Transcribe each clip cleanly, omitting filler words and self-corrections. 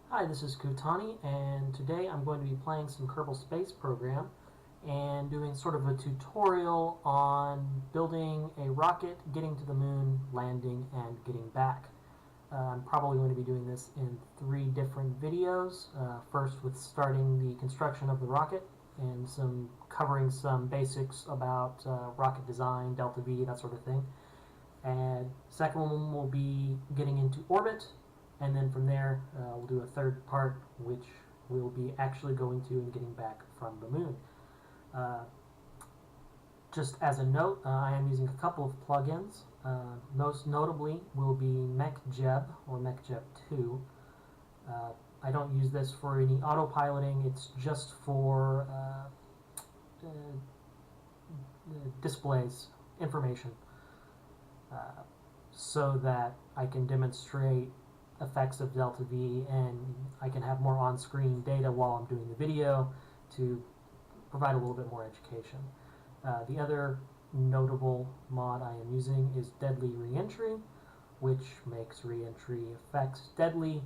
Hi, this is Kutani, and today I'm going to be playing some Kerbal Space Program and doing sort of a tutorial on building a rocket, getting to the moon, landing, and getting back. I'm probably going to be doing this in 3 different videos. First with starting the construction of the rocket and covering some basics about rocket design, delta V, that sort of thing. And second one will be getting into orbit, and then from there we'll do a third part which we'll be actually going to and getting back from the moon. Just as a note, I am using a couple of plugins. Most notably will be MechJeb or MechJeb 2. I don't use this for any autopiloting, it's just for displays, information, so that I can demonstrate effects of delta V and I can have more on-screen data while I'm doing the video to provide a little bit more education. The other notable mod I am using is Deadly Reentry, which makes reentry effects deadly,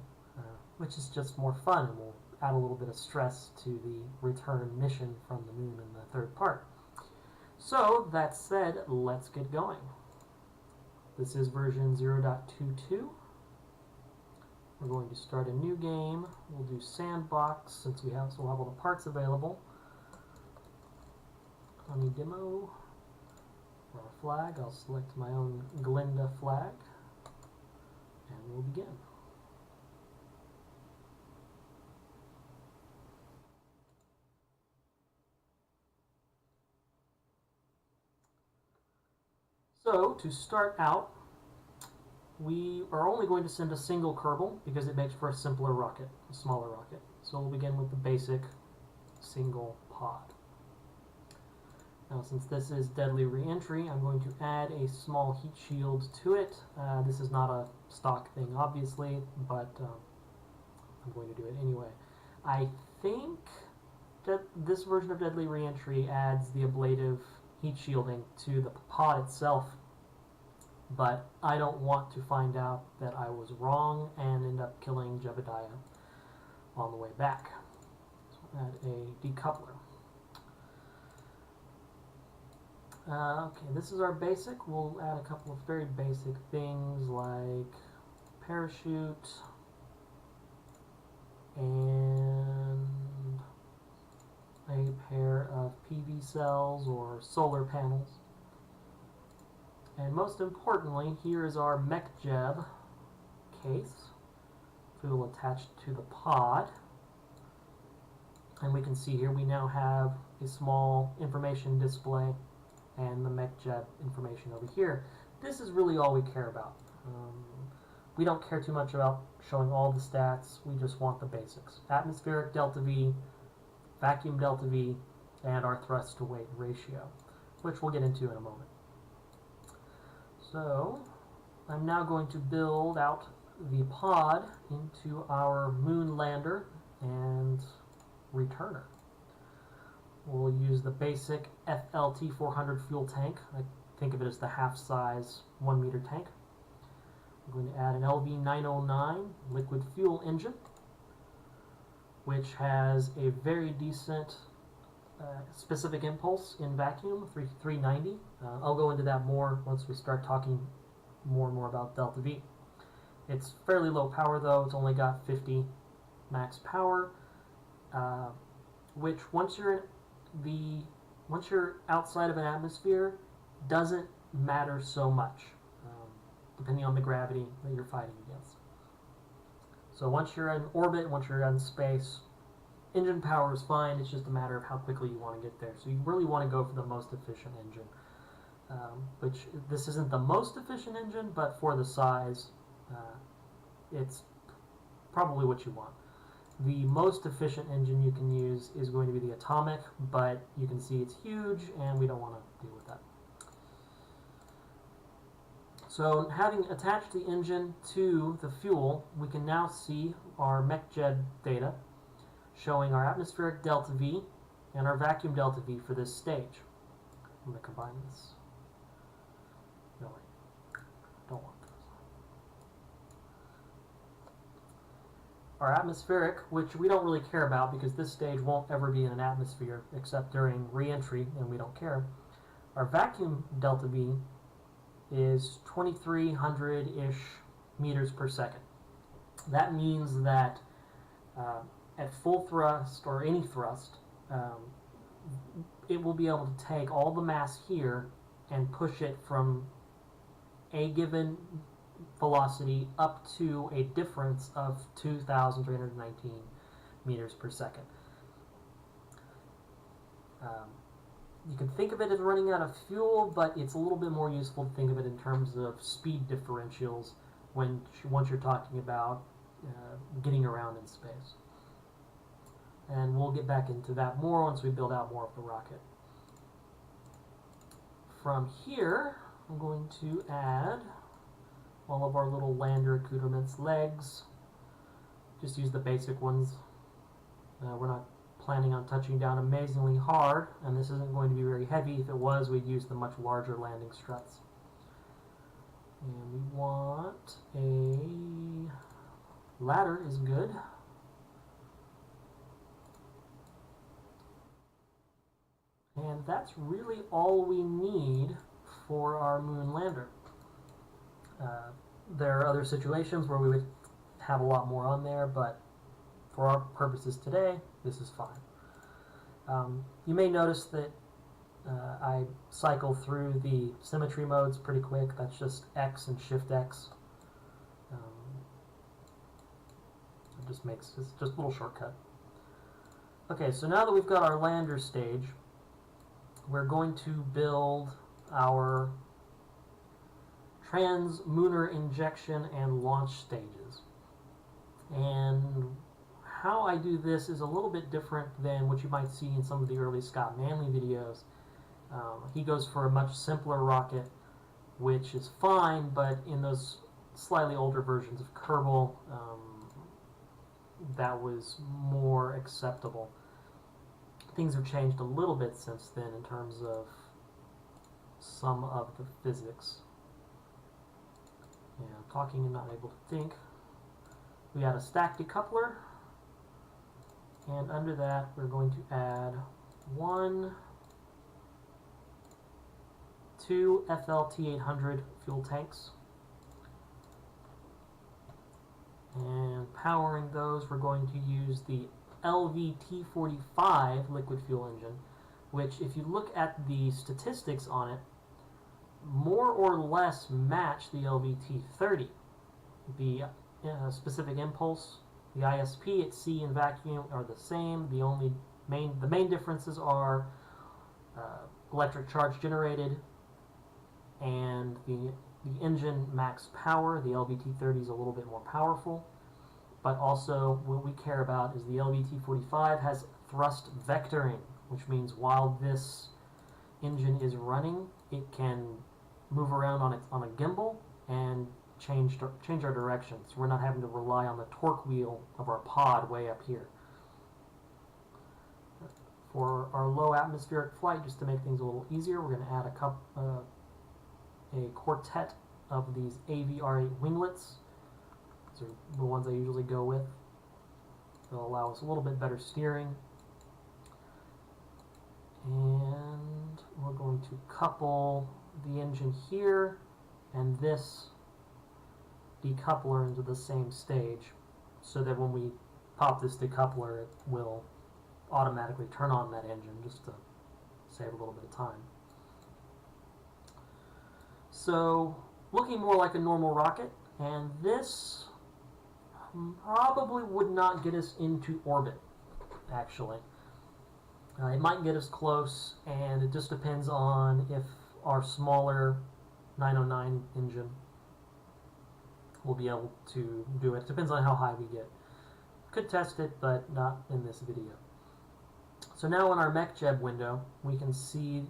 which is just more fun and will add a little bit of stress to the return mission from the moon in the third part. So, that said, let's get going. This is version 0.22. We're going to start a new game. We'll do sandbox since we'll have all the parts available. On the demo, for our flag, I'll select my own Glinda flag, and we'll begin. So, to start out, we are only going to send a single Kerbal because it makes for a simpler rocket, a smaller rocket. So we'll begin with the basic single pod. Now, since this is Deadly Reentry, I'm going to add a small heat shield to it. This is not a stock thing, obviously, but I'm going to do it anyway. I think that this version of Deadly Reentry adds the ablative heat shielding to the pod itself, but I don't want to find out that I was wrong and end up killing Jebediah on the way back. So add a decoupler. Okay, this is our basic. We'll add a couple of very basic things like parachute and a pair of PV cells or solar panels. And most importantly, here is our MechJeb case. We will attach to the pod. And we can see here we now have a small information display and the MechJeb information over here. This is really all we care about. We don't care too much about showing all the stats, we just want the basics. Atmospheric delta V, vacuum delta V, and our thrust to weight ratio, which we'll get into in a moment. So, I'm now going to build out the pod into our moon lander and returner. We'll use the basic FLT 400 fuel tank. I think of it as the half-size 1 meter tank. I'm going to add an LV 909 liquid fuel engine, which has a very decent specific impulse in vacuum, 390. I'll go into that more once we start talking more and more about delta V. It's fairly low power though, it's only got 50 max power, which once you're outside of an atmosphere doesn't matter so much, depending on the gravity that you're fighting against. So once you're in orbit, once you're in space, engine power is fine, it's just a matter of how quickly you want to get there. So you really want to go for the most efficient engine, which this isn't the most efficient engine, but for the size, it's probably what you want. The most efficient engine you can use is going to be the atomic, but you can see it's huge and we don't want to deal with that. So having attached the engine to the fuel, we can now see our MechJeb data showing our atmospheric delta V and our vacuum delta V for this stage. I'm going to combine this. No, wait. Don't want this. our atmospheric, which we don't really care about because this stage won't ever be in an atmosphere except during reentry, and we don't care. Our vacuum delta V is 2,300-ish meters per second. That means that at full thrust, or any thrust, it will be able to take all the mass here and push it from a given velocity up to a difference of 2,319 meters per second. You can think of it as running out of fuel, but it's a little bit more useful to think of it in terms of speed differentials once you're talking about getting around in space. And we'll get back into that more once we build out more of the rocket. From here, I'm going to add all of our little lander accoutrements, legs. Just use the basic ones. We're not planning on touching down amazingly hard, and this isn't going to be very heavy. If it was, we'd use the much larger landing struts. And we want a ladder is good. And that's really all we need for our moon lander. There are other situations where we would have a lot more on there, but for our purposes today, this is fine. You may notice that I cycle through the symmetry modes pretty quick. That's just X and Shift X. It's just a little shortcut. Okay, so now that we've got our lander stage, we're going to build our trans-lunar injection and launch stages. And how I do this is a little bit different than what you might see in some of the early Scott Manley videos. He goes for a much simpler rocket, which is fine, but in those slightly older versions of Kerbal, that was more acceptable. Things have changed a little bit since then in terms of some of the physics. Yeah, I'm talking and not able to think. We add a stack decoupler, and under that we're going to add 2 FLT800 fuel tanks. And powering those, we're going to use the LVT45 liquid fuel engine, which, if you look at the statistics on it, more or less match the LVT30. The specific impulse, the ISP at sea and vacuum are the same. The main differences are electric charge generated and the engine max power. The LVT30 is a little bit more powerful, but also what we care about is the LVT45 has thrust vectoring, which means while this engine is running, it can move around on a gimbal and change our directions. We're not having to rely on the torque wheel of our pod way up here. For our low atmospheric flight, just to make things a little easier, we're going to add a quartet of these AVR8 winglets. These are the ones I usually go with. They'll allow us a little bit better steering. And we're going to couple the engine here and this decoupler into the same stage, so that when we pop this decoupler, it will automatically turn on that engine, just to save a little bit of time. So, looking more like a normal rocket, and this probably would not get us into orbit, actually. It might get us close, and it just depends on if our smaller 909 engine will be able to do it. Depends on how high we get. Could test it, but not in this video. So now in our MechJeb window, we can see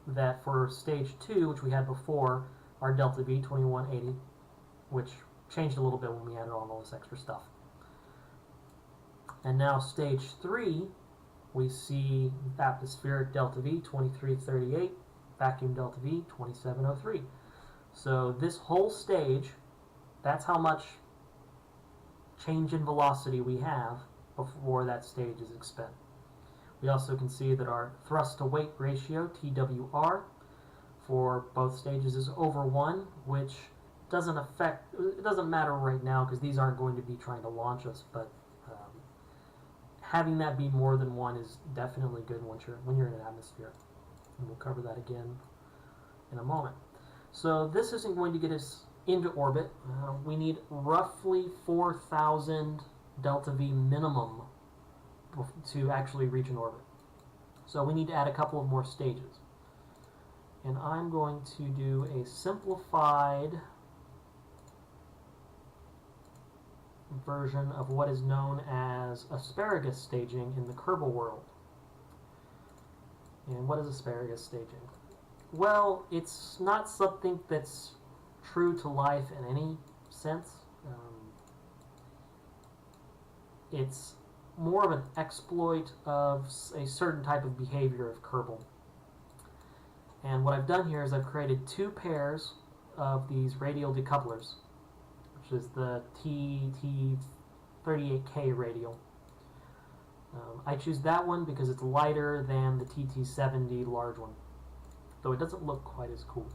that for stage 2, which we had before, our delta V 2180, which changed a little bit when we added on all this extra stuff. And now stage 3, we see atmospheric delta V 2338, vacuum delta V 2703. So this whole stage, that's how much change in velocity we have before that stage is expended. We also can see that our thrust to weight ratio, TWR, for both stages is over 1, which it doesn't matter right now because these aren't going to be trying to launch us, but having that be more than 1 is definitely good when you're in an atmosphere. And we'll cover that again in a moment. So this isn't going to get us into orbit. We need roughly 4,000 delta V minimum to actually reach an orbit. So we need to add a couple of more stages. And I'm going to do a simplified version of what is known as asparagus staging in the Kerbal world. And what is asparagus staging? Well, it's not something that's true to life in any sense. It's more of an exploit of a certain type of behavior of Kerbal. And what I've done here is I've created 2 pairs of these radial decouplers, which is the TT38K radial. I choose that one because it's lighter than the TT70 large one, though it doesn't look quite as cool.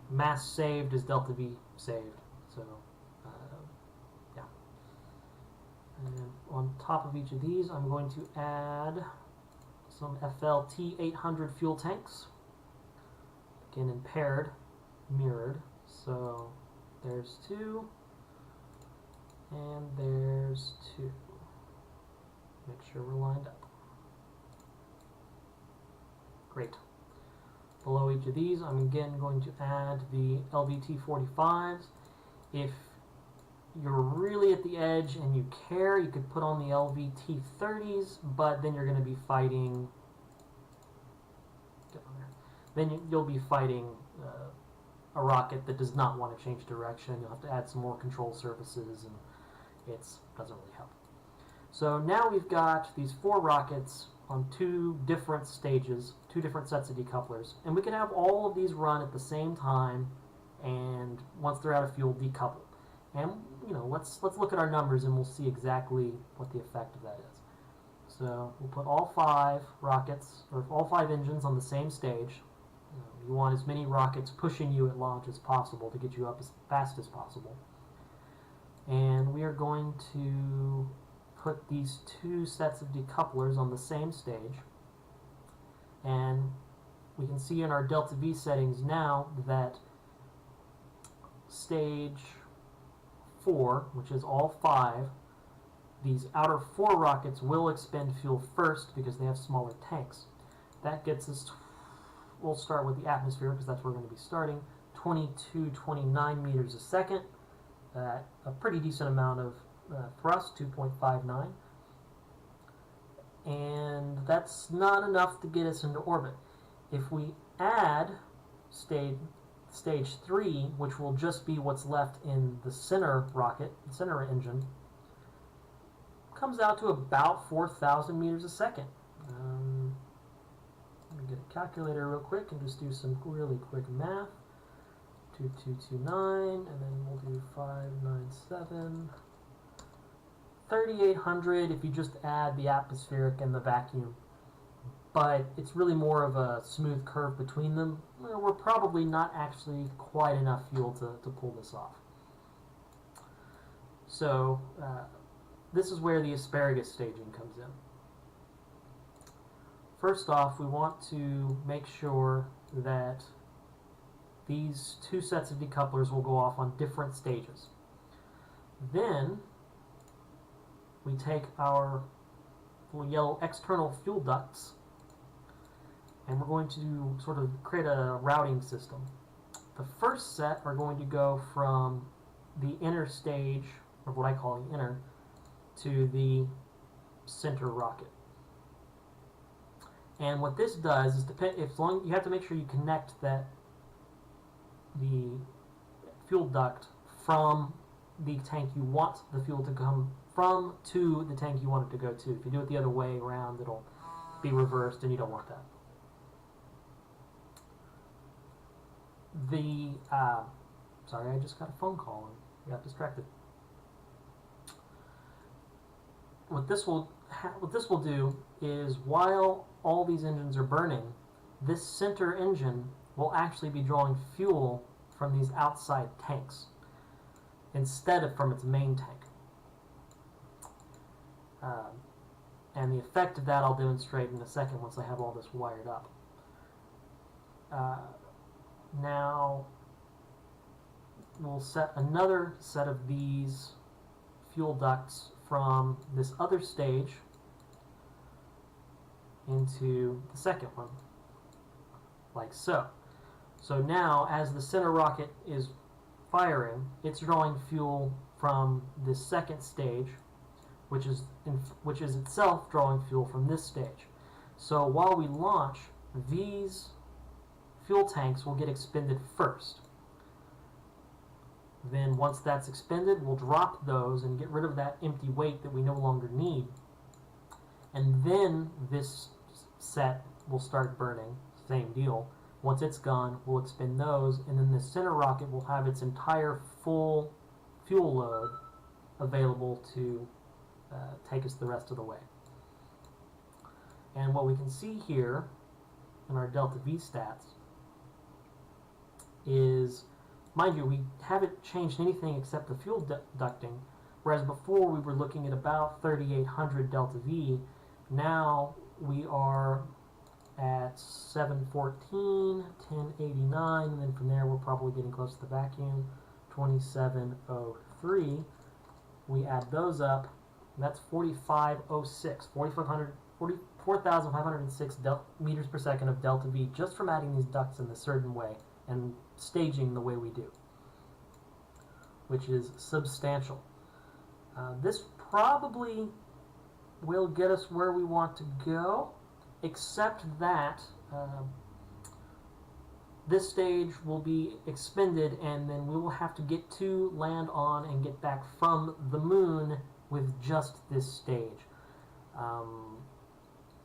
Mass saved is delta V saved, so yeah. And on top of each of these, I'm going to add some FLT800 fuel tanks, again in paired, mirrored. So there's 2, and there's 2. Make sure we're lined up. Great. Below each of these, I'm again going to add the LVT45s. If you're really at the edge and you care, you could put on the LVT30s, but then you're going to be fighting. Get on there. Then you'll be fighting a rocket that does not want to change direction. You'll have to add some more control surfaces, and it doesn't really help. So now we've got these 4 rockets on 2 different stages, 2 different sets of decouplers, and we can have all of these run at the same time, and once they're out of fuel, decouple. And let's look at our numbers, and we'll see exactly what the effect of that is. So we'll put all 5 rockets, or all 5 engines on the same stage. You want as many rockets pushing you at launch as possible to get you up as fast as possible. And we are going to put these 2 sets of decouplers on the same stage. And we can see in our delta V settings now that stage 4, which is all 5, these outer 4 rockets will expend fuel first because they have smaller tanks. That gets us, we'll start with the atmosphere because that's where we're going to be starting, 22-29 meters a second. A pretty decent amount of thrust, 2.59. And that's not enough to get us into orbit. If we add stage 3, which will just be what's left in the center rocket, the center engine, comes out to about 4,000 meters a second. Let me get a calculator real quick and just do some really quick math. 2229, and then we'll do 597. 3,800 if you just add the atmospheric and the vacuum. But it's really more of a smooth curve between them. We're probably not actually quite enough fuel to pull this off. So this is where the asparagus staging comes in. First off, we want to make sure that these 2 sets of decouplers will go off on different stages. Then we take our yellow external fuel ducts and we're going to sort of create a routing system. The first set are going to go from the inner stage, or what I call the inner, to the center rocket. And what this does is you have to make sure you connect the fuel duct from the tank you want the fuel to come from to the tank you want it to go to. If you do it the other way around, it'll be reversed, and you don't want that. Sorry, I just got a phone call. I got distracted. What this will do is, while all these engines are burning, this center engine will actually be drawing fuel from these outside tanks instead of from its main tank. And the effect of that I'll demonstrate in a second once I have all this wired up. Now we'll set another set of these fuel ducts from this other stage into the second one, like so. So now, as the center rocket is firing, it's drawing fuel from this second stage, which is itself drawing fuel from this stage. So while we launch, these fuel tanks will get expended first. Then once that's expended, we'll drop those and get rid of that empty weight that we no longer need. And then this set will start burning. Same deal. Once it's gone, we'll expend those, and then the center rocket will have its entire full fuel load available to take us the rest of the way. And what we can see here in our delta V stats is, mind you, we haven't changed anything except the fuel ducting, whereas before we were looking at about 3,800 delta V. Now we are at 714, 1089, and then from there we're probably getting close to the vacuum, 2703. We add those up, and that's 4506, 4,506 meters per second of delta V just from adding these ducts in a certain way and staging the way we do, which is substantial. This probably will get us where we want to go, except that this stage will be expended, and then we will have to get to, land on, and get back from the moon with just this stage.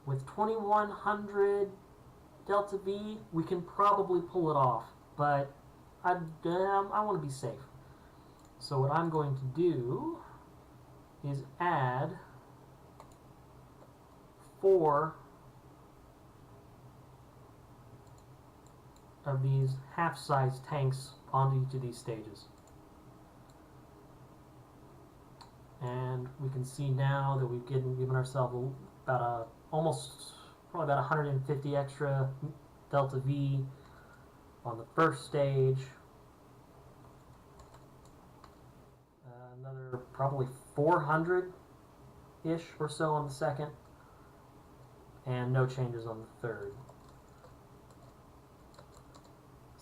With 2,100 delta V, we can probably pull it off, but I want to be safe. So what I'm going to do is add 4 of these half-size tanks onto each of these stages. And we can see now that we've given ourselves about probably about 150 extra delta V on the first stage. Another probably 400-ish or so on the second, and no changes on the third.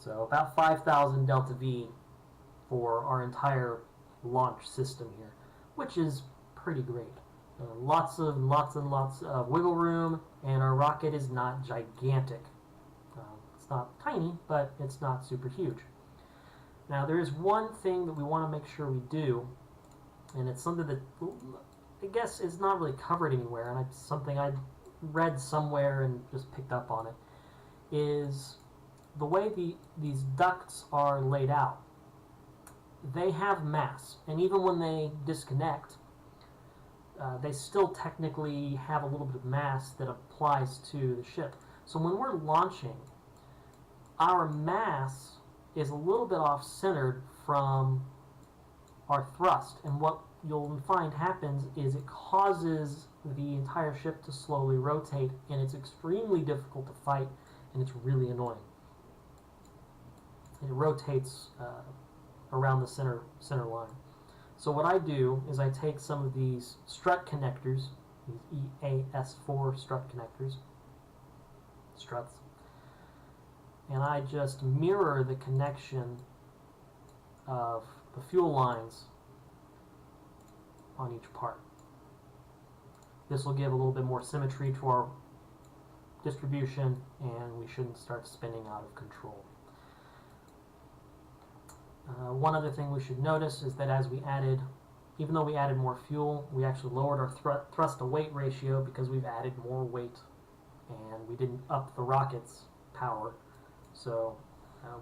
So about 5,000 delta V for our entire launch system here, which is pretty great. Lots and lots of wiggle room, and our rocket is not gigantic. It's not tiny, but it's not super huge. Now there is one thing that we want to make sure we do, and it's something that I guess is not really covered anywhere, and it's something I read somewhere and just picked up on it, is the way these ducts are laid out. They have mass, and even when they disconnect, they still technically have a little bit of mass that applies to the ship. So when we're launching, our mass is a little bit off-centered from our thrust, and what you'll find happens is it causes the entire ship to slowly rotate, and it's extremely difficult to fight, and it's really annoying. It rotates around the center line. So what I do is I take some of these strut connectors, these EAS4 strut connectors, struts, and I just mirror the connection of the fuel lines on each part. This will give a little bit more symmetry to our distribution, and we shouldn't start spinning out of control. One other thing we should notice is that even though we added more fuel, we actually lowered our thrust to weight ratio because we've added more weight, and we didn't up the rocket's power. So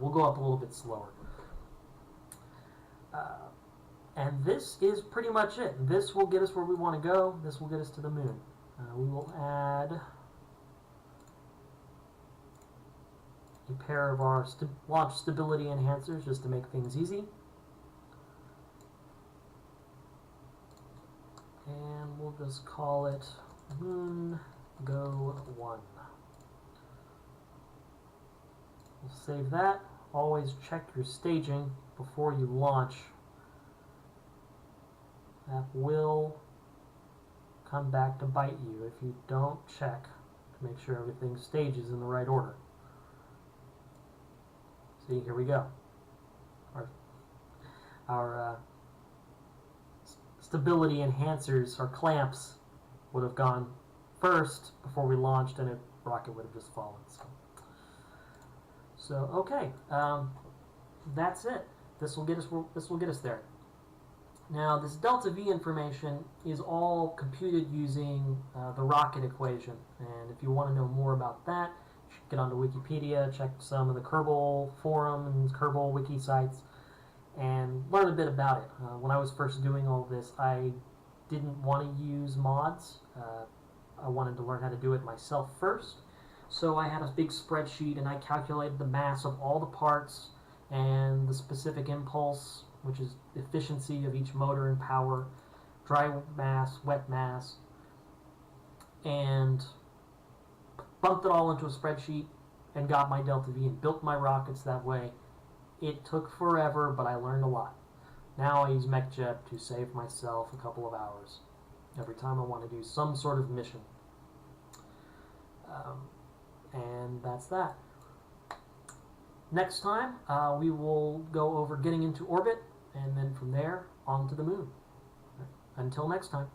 we'll go up a little bit slower. And this is pretty much it. This will get us where we want to go. This will get us to the moon. We will add a pair of our launch stability enhancers just to make things easy. And we'll just call it Moon Go 1. We'll save that. Always check your staging before you launch. That will come back to bite you if you don't check to make sure everything stages in the right order. See, here we go. Our stability enhancers, our clamps, would have gone first before we launched, and a rocket would have just fallen. So okay, that's it. This will get us. This will get us there. Now, this delta V information is all computed using the rocket equation, and if you want to know more about that, you should get onto Wikipedia, check some of the Kerbal forums, Kerbal wiki sites, and learn a bit about it. When I was first doing all this, I didn't want to use mods. I wanted to learn how to do it myself first, so I had a big spreadsheet, and I calculated the mass of all the parts and the specific impulse, which is efficiency of each motor and power, dry mass, wet mass, and bumped it all into a spreadsheet and got my delta V and built my rockets that way. It took forever, but I learned a lot. Now I use MechJeb to save myself a couple of hours every time I want to do some sort of mission. And that's that. Next time, we will go over getting into orbit, and then from there, on to the moon. Until next time.